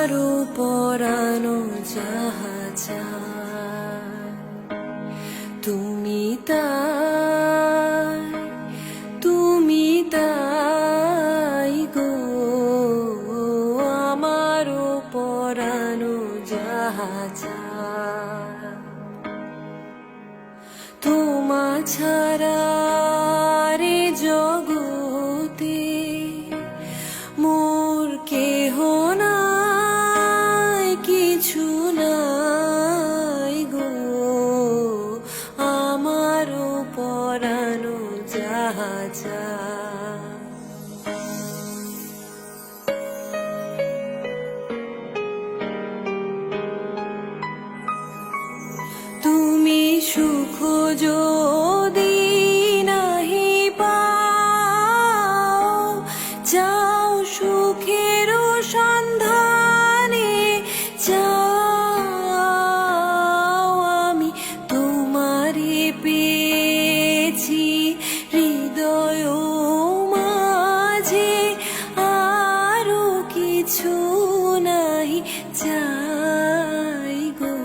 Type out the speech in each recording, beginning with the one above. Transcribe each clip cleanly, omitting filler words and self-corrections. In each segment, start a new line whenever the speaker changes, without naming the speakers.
আমারও পরানো যাহা তুমি তাই গো, আমারও পরানো যাহা তোমা ছাড়া রে জগতে মোর কেহ নাই, কিছু নাই গো, আমারও পরানো যাহা তুমি সুখ যদি নাহি পাও, যাও সুখের সন্ধানে যাও, আমি তোমারে পেয়েছি হৃদয় মাঝে, আরো কিছু নাহি চাই গো,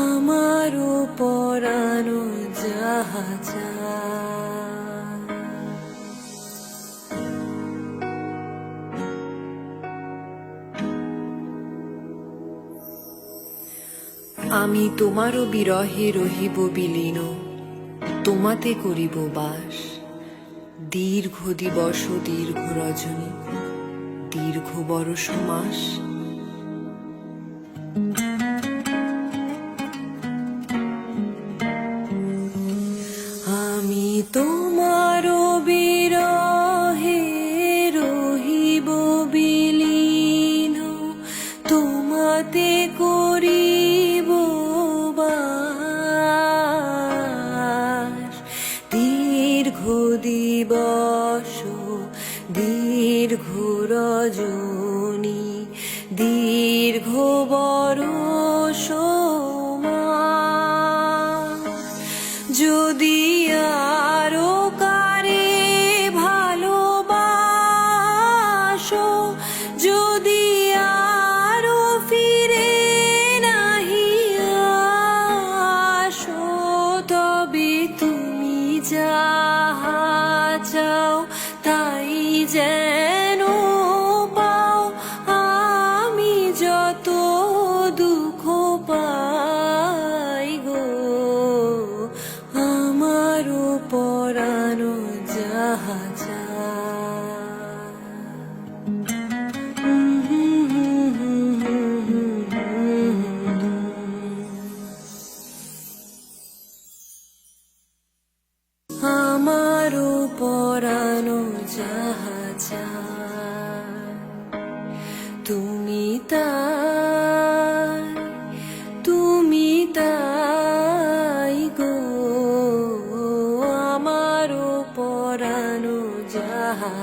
আমারও পরানো যাহা আমি তোমারও বিরহে রহিব বিলীন, তোমাতে করিব বাস, দীর্ঘ দিবস দীর্ঘ রজনী দীর্ঘ বরষ মাস। আমি তোমারও বিরহে রহিব বিলীন, তোমাতে করিব বাস, দীর্ঘ দিবস দীর্ঘ রজনী দীর্ঘ বরষ মাস। যদি আরো কারে ভালোবাসো, যদি আরো ফিরে নাহি আসো, তবে তুমি যাহা চাও তাই যেন পাও, আমি যত দুঃখ পাই গো, আমারও পরানো যাহা আমারও পরানো যাহা তুমি তাই গো, আমারও পরানো যাহা